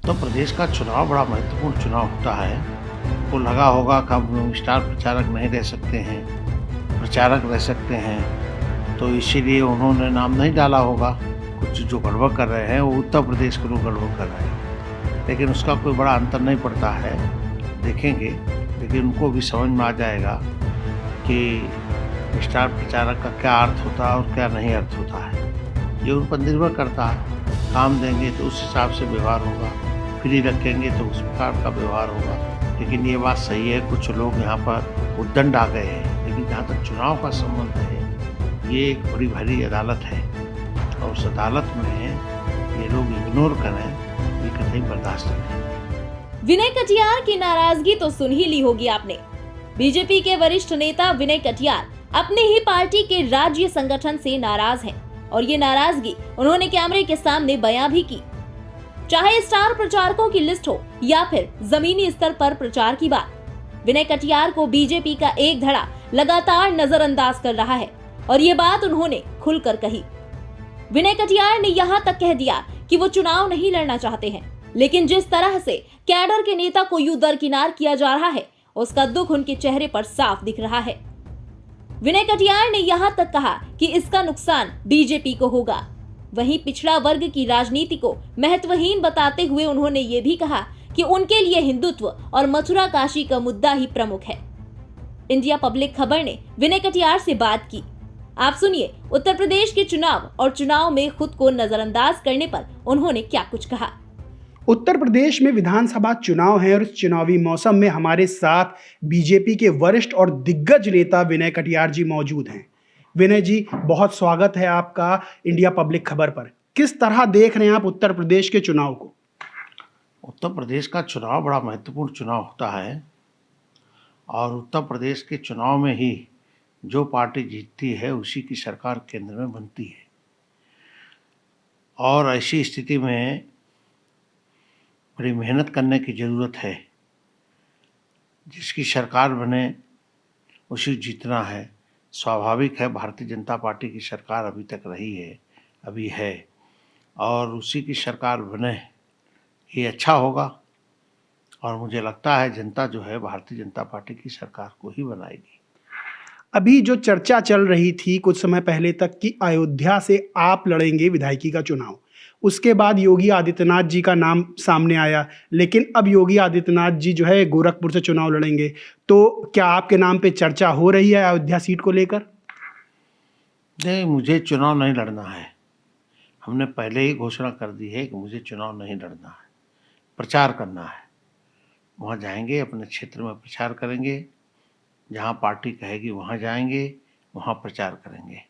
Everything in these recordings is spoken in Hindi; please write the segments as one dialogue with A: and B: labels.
A: उत्तर प्रदेश का चुनाव बड़ा महत्वपूर्ण चुनाव होता है। आपको लगा होगा कि हम स्टार प्रचारक नहीं रह सकते हैं, प्रचारक रह सकते हैं, तो इसीलिए उन्होंने नाम नहीं डाला होगा। कुछ जो गड़बड़ कर रहे हैं, वो उत्तर प्रदेश के लोग गड़बड़ कर रहे हैं। लेकिन उसका कोई बड़ा अंतर नहीं पड़ता है, देखेंगे। लेकिन उनको भी समझ में आ जाएगा कि स्टार प्रचारक का क्या अर्थ होता है और क्या नहीं अर्थ होता है। ये उन पर निर्भर करता है। काम देंगे तो उस हिसाब से व्यवहार होगा, फ्री रखेंगे तो उस प्रकार का व्यवहार होगा। लेकिन ये बात सही है, कुछ लोग यहाँ पर उद्दंड आ गए हैं। लेकिन जहाँ तक चुनाव का संबंध है, ये एक बड़ी भारी अदालत है और उस अदालत में ये लोग इग्नोर करें, ये कतई बर्दाश्त नहीं।
B: विनय कटियार की नाराजगी तो सुन ही ली होगी आपने। बीजेपी के वरिष्ठ नेता विनय कटियार अपनी ही पार्टी के राज्य संगठन से नाराज हैं और ये नाराजगी उन्होंने कैमरे के सामने बयां भी की। चाहे स्टार प्रचारकों की लिस्ट हो या फिर जमीनी स्तर पर प्रचार की बात, विनय कटियार को बीजेपी का एक धड़ा लगातार नजरअंदाज कर रहा है और ये बात उन्होंने खुलकर कही। विनय कटियार ने यहाँ तक कह दिया कि वो चुनाव नहीं लड़ना चाहते हैं, लेकिन जिस तरह से कैडर के नेता को यूं दरकिनार किया जा रहा है, उसका दुख उनके चेहरे पर साफ दिख रहा है। विनय कटियार ने यहां तक कहा कि इसका नुकसान बीजेपी को होगा। वहीं पिछड़ा वर्ग की राजनीति को महत्वहीन बताते हुए उन्होंने ये भी कहा कि उनके लिए हिंदुत्व और मथुरा काशी का मुद्दा ही प्रमुख है। इंडिया पब्लिक खबर ने विनय कटियार से बात की। आप सुनिए उत्तर प्रदेश के चुनाव और चुनाव में खुद को नजरअंदाज करने पर उन्होंने क्या कुछ कहा।
C: उत्तर प्रदेश में विधानसभा चुनाव है और इस चुनावी मौसम में हमारे साथ बीजेपी के वरिष्ठ और दिग्गज नेता विनय कटियार जी मौजूद हैं। विनय जी, बहुत स्वागत है आपका इंडिया पब्लिक खबर पर। किस तरह देख रहे हैं आप उत्तर प्रदेश के चुनाव को?
A: उत्तर प्रदेश का चुनाव बड़ा महत्वपूर्ण चुनाव होता है और उत्तर प्रदेश के चुनाव में ही जो पार्टी जीतती है उसी की सरकार केंद्र में बनती है। और ऐसी स्थिति में बड़ी मेहनत करने की ज़रूरत है। जिसकी सरकार बने उसी जीतना है। स्वाभाविक है, भारतीय जनता पार्टी की सरकार अभी तक रही है, अभी है, और उसी की सरकार बने ये अच्छा होगा। और मुझे लगता है जनता जो है भारतीय जनता पार्टी की सरकार को ही बनाएगी।
C: अभी जो चर्चा चल रही थी कुछ समय पहले तक कि अयोध्या से आप लड़ेंगे विधायकी का चुनाव, उसके बाद योगी आदित्यनाथ जी का नाम सामने आया, लेकिन अब योगी आदित्यनाथ जी जो है गोरखपुर से चुनाव लड़ेंगे। तो क्या आपके नाम पे चर्चा हो रही है अयोध्या सीट को लेकर?
A: नहीं, मुझे चुनाव नहीं लड़ना है। हमने पहले ही घोषणा कर दी है कि मुझे चुनाव नहीं लड़ना है, प्रचार करना है। वहाँ जाएंगे, अपने क्षेत्र में प्रचार करेंगे, जहाँ पार्टी कहेगी वहाँ जाएंगे, वहाँ प्रचार करेंगे।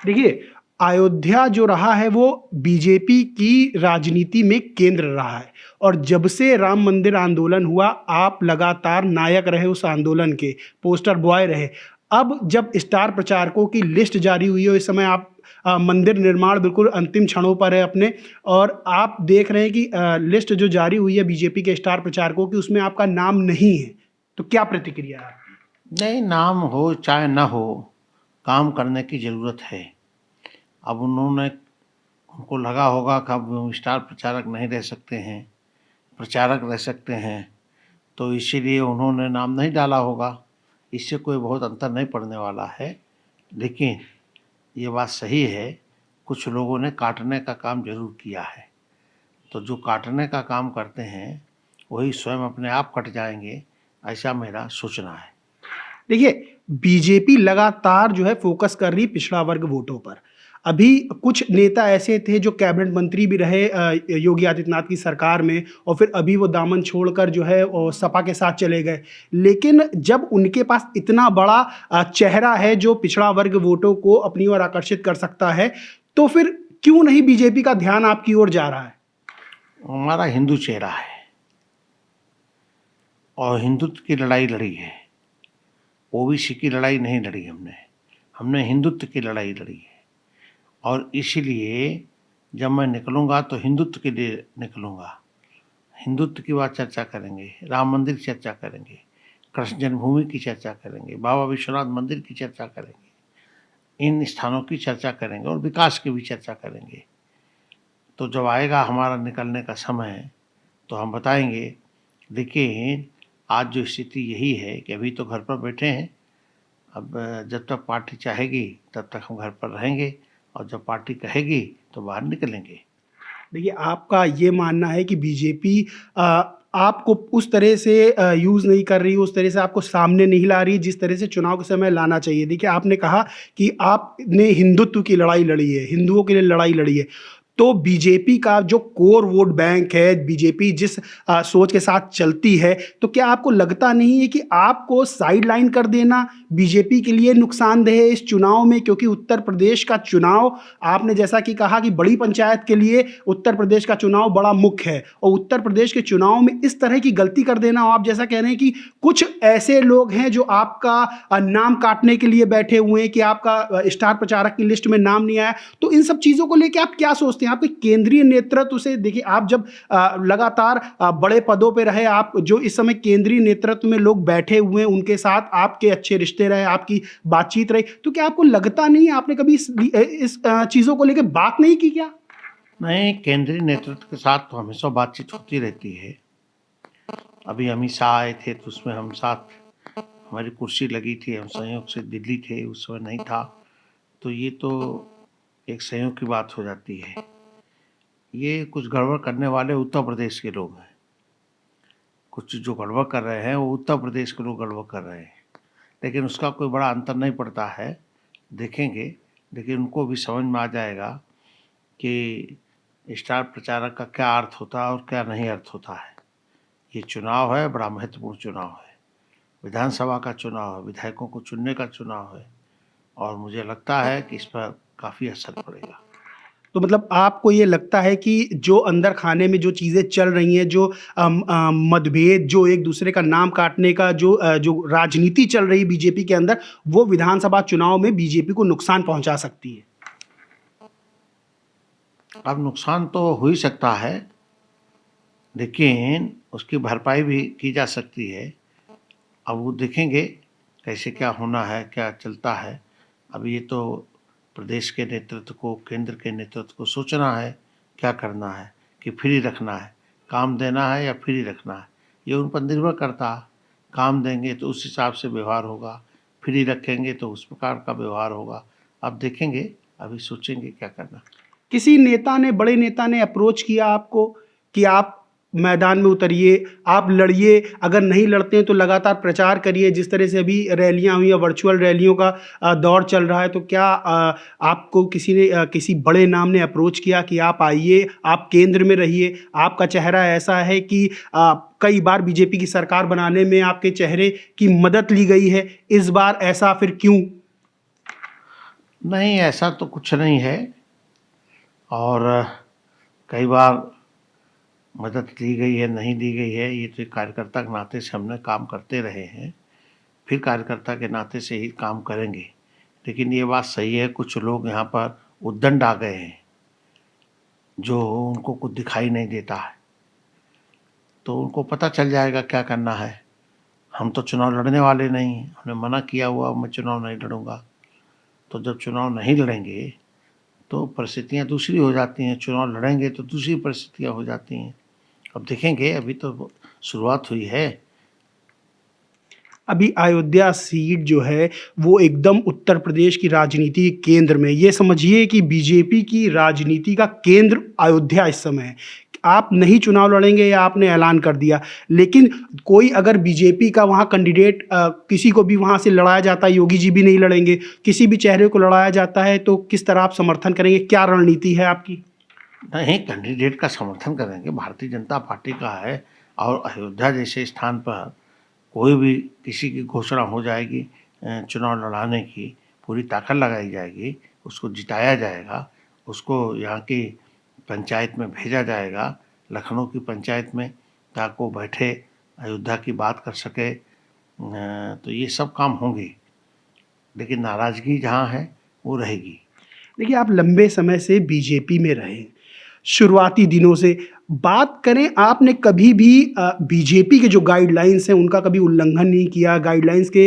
C: देखिए, अयोध्या जो रहा है वो बीजेपी की राजनीति में केंद्र रहा है और जब से राम मंदिर आंदोलन हुआ आप लगातार नायक रहे उस आंदोलन के, पोस्टर बॉय रहे। अब जब स्टार प्रचारकों की लिस्ट जारी हुई है, इस समय आप मंदिर निर्माण बिल्कुल अंतिम क्षणों पर है अपने, और आप देख रहे हैं कि लिस्ट जो जारी हुई है बीजेपी के स्टार प्रचारकों की, उसमें आपका नाम नहीं है। तो क्या प्रतिक्रिया है आपकी?
A: नहीं, नाम हो चाहे ना हो, काम करने की ज़रूरत है। अब उनको लगा होगा कि अब स्टार प्रचारक नहीं रह सकते हैं, प्रचारक रह सकते हैं, तो इसीलिए उन्होंने नाम नहीं डाला होगा। इससे कोई बहुत अंतर नहीं पड़ने वाला है। लेकिन ये बात सही है, कुछ लोगों ने काटने का काम जरूर किया है। तो जो काटने का काम करते हैं वही स्वयं अपने आप कट जाएंगे, ऐसा मेरा सोचना है।
C: देखिए, बीजेपी लगातार जो है फोकस कर रही पिछड़ा वर्ग वोटों पर। अभी कुछ नेता ऐसे थे जो कैबिनेट मंत्री भी रहे योगी आदित्यनाथ की सरकार में, और फिर अभी वो दामन छोड़कर जो है वो सपा के साथ चले गए। लेकिन जब उनके पास इतना बड़ा चेहरा है जो पिछड़ा वर्ग वोटों को अपनी ओर आकर्षित कर सकता है, तो फिर क्यों नहीं बीजेपी का ध्यान आपकी ओर जा रहा है?
A: हमारा हिंदू चेहरा है और हिंदुत्व की लड़ाई लड़ी है। ओबीसी की लड़ाई नहीं लड़ी हमने हिंदुत्व की लड़ाई लड़ी है। और इसीलिए जब मैं निकलूँगा तो हिंदुत्व के लिए निकलूँगा। हिंदुत्व की बात चर्चा करेंगे, राम मंदिर की चर्चा करेंगे, कृष्ण जन्मभूमि की चर्चा करेंगे, बाबा विश्वनाथ मंदिर की चर्चा करेंगे, इन स्थानों की चर्चा करेंगे और विकास की भी चर्चा करेंगे। तो जब आएगा हमारा निकलने का समय तो हम बताएंगे। लेकिन आज जो स्थिति यही है कि अभी तो घर पर बैठे हैं। अब जब तक पार्टी चाहेगी तब तक हम घर पर रहेंगे, और जब पार्टी कहेगी तो बाहर निकलेंगे।
C: देखिए, आपका ये मानना है कि बीजेपी आपको उस तरह से यूज़ नहीं कर रही, उस तरह से आपको सामने नहीं ला रही, जिस तरह से चुनाव के समय लाना चाहिए। देखिए, आपने कहा कि आपने हिंदुत्व की लड़ाई लड़ी है, हिंदुओं के लिए लड़ाई लड़ी है। तो बीजेपी का जो कोर वोट बैंक है, बीजेपी जिस सोच के साथ चलती है, तो क्या आपको लगता नहीं है कि आपको साइडलाइन कर देना बीजेपी के लिए नुकसानदेह है इस चुनाव में? क्योंकि उत्तर प्रदेश का चुनाव, आपने जैसा कि कहा कि बड़ी पंचायत के लिए उत्तर प्रदेश का चुनाव बड़ा मुख्य है, और उत्तर प्रदेश के चुनाव में इस तरह की गलती कर देना, आप जैसा कह रहे हैं कि कुछ ऐसे लोग हैं जो आपका नाम काटने के लिए बैठे हुए हैं कि आपका स्टार प्रचारक की लिस्ट में नाम नहीं आया, तो इन सब चीज़ों को लेकर आप क्या सोचते हैं? आपके केंद्रीय नेतृत्व से, देखिए आप जब लगातार बड़े पदों पे रहे, आप जो इस समय केंद्रीय नेतृत्व में लोग बैठे हुए हैं, उनके साथ आपके अच्छे रिश्ते रहे, आपकी बातचीत रही, तो क्या आपको लगता नहीं आपने कभी इस चीज़ों को लेकर बात नहीं की क्या?
A: नहीं, केंद्रीय नेतृत्व के साथ तो हमेशा बातचीत होती रहती है। अभी अमित शाह आए थे तो उसमें हम साथ, हमारी कुर्सी लगी थी, हम संयोग से दिल्ली थे, उस समय नहीं था, तो ये तो एक संयोग की बात हो जाती है। ये कुछ गड़बड़ करने वाले उत्तर प्रदेश के लोग हैं। कुछ जो गड़बड़ कर रहे हैं वो उत्तर प्रदेश के लोग गड़बड़ कर रहे हैं, लेकिन उसका कोई बड़ा अंतर नहीं पड़ता है, देखेंगे। लेकिन उनको भी समझ में आ जाएगा कि स्टार प्रचारक का क्या अर्थ होता है और क्या नहीं अर्थ होता है। ये चुनाव है, बड़ा महत्वपूर्ण चुनाव है, विधानसभा का चुनाव है, विधायकों को चुनने का चुनाव है, और मुझे लगता है कि इस पर काफ़ी असर पड़ेगा।
C: तो मतलब आपको ये लगता है कि जो अंदर खाने में जो चीज़ें चल रही हैं, जो मतभेद, जो एक दूसरे का नाम काटने का जो राजनीति चल रही है बीजेपी के अंदर, वो विधानसभा चुनाव में बीजेपी को नुकसान पहुंचा सकती है?
A: अब नुकसान तो हो ही सकता है, लेकिन उसकी भरपाई भी की जा सकती है। अब वो देखेंगे कैसे क्या होना है, क्या चलता है। अब ये तो प्रदेश के नेतृत्व को, केंद्र के नेतृत्व को सोचना है क्या करना है, कि फ्री रखना है, काम देना है या फ्री रखना है, ये उन पर निर्भर करता है। काम देंगे तो उस हिसाब से व्यवहार होगा, फ्री रखेंगे तो उस प्रकार का व्यवहार होगा। अब देखेंगे, अभी सोचेंगे क्या करना।
C: किसी नेता ने, बड़े नेता ने अप्रोच किया आपको कि आप मैदान में उतरिए, आप लड़िए, अगर नहीं लड़ते हैं तो लगातार प्रचार करिए, जिस तरह से अभी रैलियां हुई हैं, वर्चुअल रैलियों का दौर चल रहा है, तो क्या आपको किसी ने, किसी बड़े नाम ने अप्रोच किया कि आप आइए, आप केंद्र में रहिए, आपका चेहरा ऐसा है कि कई बार बीजेपी की सरकार बनाने में आपके चेहरे की मदद ली गई है, इस बार ऐसा फिर क्यों?
A: नहीं, ऐसा तो कुछ नहीं है, और कई बार मदद ली गई है, नहीं दी गई है, ये तो एक कार्यकर्ता के नाते से हमने काम करते रहे हैं, फिर कार्यकर्ता के नाते से ही काम करेंगे। लेकिन ये बात सही है, कुछ लोग यहाँ पर उद्दंड आ गए हैं, जो उनको कुछ दिखाई नहीं देता है, तो उनको पता चल जाएगा क्या करना है। हम तो चुनाव लड़ने वाले नहीं हैं, हमने मना किया हुआ मैं चुनाव नहीं लड़ूंगा। तो जब चुनाव नहीं लड़ेंगे तो परिस्थितियाँ दूसरी हो जाती हैं, चुनाव लड़ेंगे तो दूसरी परिस्थितियाँ हो जाती हैं। अब देखेंगे, अभी तो शुरुआत हुई है।
C: अभी अयोध्या सीट जो है वो एकदम उत्तर प्रदेश की राजनीति के केंद्र में, ये समझिए कि बीजेपी की राजनीति का केंद्र अयोध्या इस समय है। आप नहीं चुनाव लड़ेंगे, या आपने ऐलान कर दिया, लेकिन कोई अगर बीजेपी का वहाँ कैंडिडेट, किसी को भी वहाँ से लड़ाया जाता है, योगी जी भी नहीं लड़ेंगे, किसी भी चेहरे को लड़ाया जाता है, तो किस तरह आप समर्थन करेंगे? क्या रणनीति है आपकी?
A: नहीं, कैंडिडेट का समर्थन करेंगे, भारतीय जनता पार्टी का है, और अयोध्या जैसे स्थान पर कोई भी किसी की घोषणा हो जाएगी चुनाव लड़ाने की, पूरी ताकत लगाई जाएगी, उसको जिताया जाएगा, उसको यहाँ की पंचायत में भेजा जाएगा, लखनऊ की पंचायत में, ताकि वो बैठे अयोध्या की बात कर सके। तो ये सब काम होंगे, लेकिन नाराज़गी जहाँ है वो रहेगी।
C: देखिए, आप लंबे समय से बीजेपी में रहे, शुरुआती दिनों से बात करें, आपने कभी भी बीजेपी के जो गाइडलाइंस हैं उनका कभी उल्लंघन नहीं किया, गाइडलाइंस के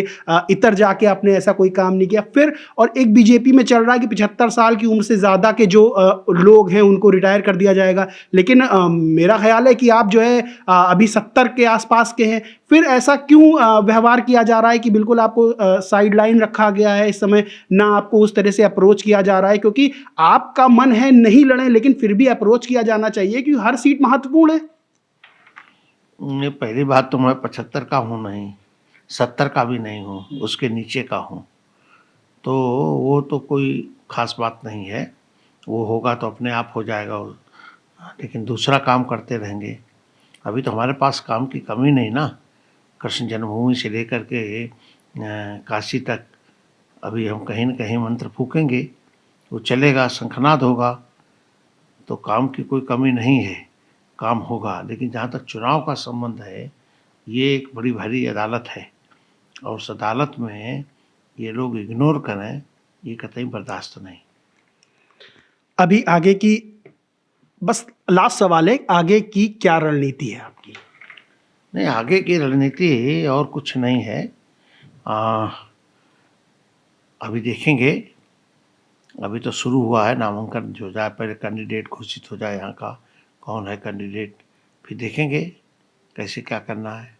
C: इतर जाके आपने ऐसा कोई काम नहीं किया। फिर और एक बीजेपी में चल रहा है कि 75 साल की उम्र से ज़्यादा के जो लोग हैं उनको रिटायर कर दिया जाएगा, लेकिन मेरा ख्याल है कि आप जो है अभी 70 के आसपास के हैं। फिर ऐसा क्यों व्यवहार किया जा रहा है कि बिल्कुल आपको साइड लाइन रखा गया है इस समय, ना आपको उस तरह से अप्रोच किया जा रहा है? क्योंकि आपका मन है नहीं लड़ें, लेकिन फिर भी अप्रोच किया जाना चाहिए क्योंकि हर सीट महत्वपूर्ण है।
A: ये पहली बात तो मैं 75 का हूँ नहीं, 70 का भी नहीं हूँ, उसके नीचे का हूँ, तो वो तो कोई ख़ास बात नहीं है। वो होगा तो अपने आप हो जाएगा, लेकिन दूसरा काम करते रहेंगे। अभी तो हमारे पास काम की कमी नहीं ना। कृष्ण जन्मभूमि से लेकर के काशी तक अभी हम कहीं न कहीं मंत्र फूकेंगे, वो चलेगा, शंखनाद होगा, तो काम की कोई कमी नहीं है, काम होगा। लेकिन जहाँ तक चुनाव का संबंध है, ये एक बड़ी भारी अदालत है और उस अदालत में ये लोग इग्नोर करें, ये कतई बर्दाश्त नहीं।
C: अभी आगे की बस लास्ट सवाल है, आगे की क्या रणनीति है आपकी?
A: नहीं, आगे की रणनीति और कुछ नहीं है। अभी देखेंगे, अभी तो शुरू हुआ है, नामांकन हो जाए, पहले कैंडिडेट घोषित हो जाए यहाँ का, कौन है कैंडिडेट, फिर देखेंगे कैसे क्या करना है।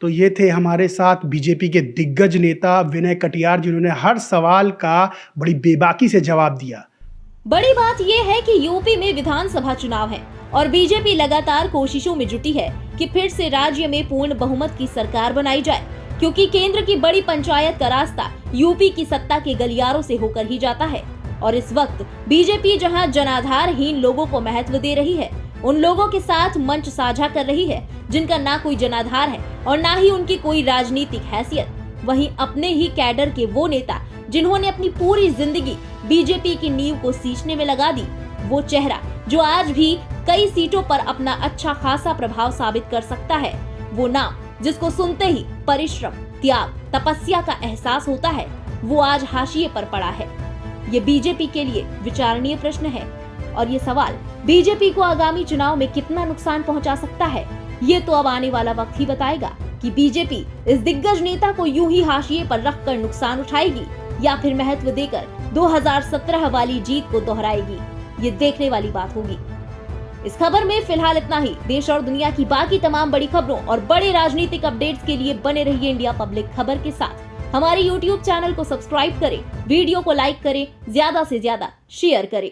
C: तो ये थे हमारे साथ बीजेपी के दिग्गज नेता विनय कटियार, जिन्होंने हर सवाल का बड़ी बेबाकी से जवाब दिया।
B: बड़ी बात यह है कि यूपी में विधानसभा चुनाव है और बीजेपी लगातार कोशिशों में जुटी है कि फिर से राज्य में पूर्ण बहुमत की सरकार बनाई जाए, क्योंकि केंद्र की बड़ी पंचायत का रास्ता यूपी की सत्ता के गलियारों से होकर ही जाता है। और इस वक्त बीजेपी जहां जनाधारहीन लोगों को महत्व दे रही है, उन लोगों के साथ मंच साझा कर रही है जिनका ना कोई जनाधार है और ना ही उनकी कोई राजनीतिक हैसियत, वहीं अपने ही कैडर के वो नेता जिन्होंने अपनी पूरी जिंदगी बीजेपी की नींव को सींचने में लगा दी, वो चेहरा जो आज भी कई सीटों पर अपना अच्छा खासा प्रभाव साबित कर सकता है, वो नाम जिसको सुनते ही परिश्रम, त्याग, तपस्या का एहसास होता है, वो आज हाशिए पर पड़ा है। ये बीजेपी के लिए विचारणीय प्रश्न है और ये सवाल बीजेपी को आगामी चुनाव में कितना नुकसान पहुंचा सकता है, ये तो अब आने वाला वक्त ही बताएगा कि बीजेपी इस दिग्गज नेता को यूं ही हाशिए पर रखकर नुकसान उठाएगी या फिर महत्व देकर 2017 वाली जीत को दोहराएगी। ये देखने वाली बात होगी। इस खबर में फिलहाल इतना ही। देश और दुनिया की बाकी तमाम बड़ी खबरों और बड़े राजनीतिक अपडेट्स के लिए बने रहिए इंडिया पब्लिक खबर के साथ। हमारे YouTube चैनल को सब्सक्राइब करें, वीडियो को लाइक करें, ज्यादा से ज्यादा शेयर करें।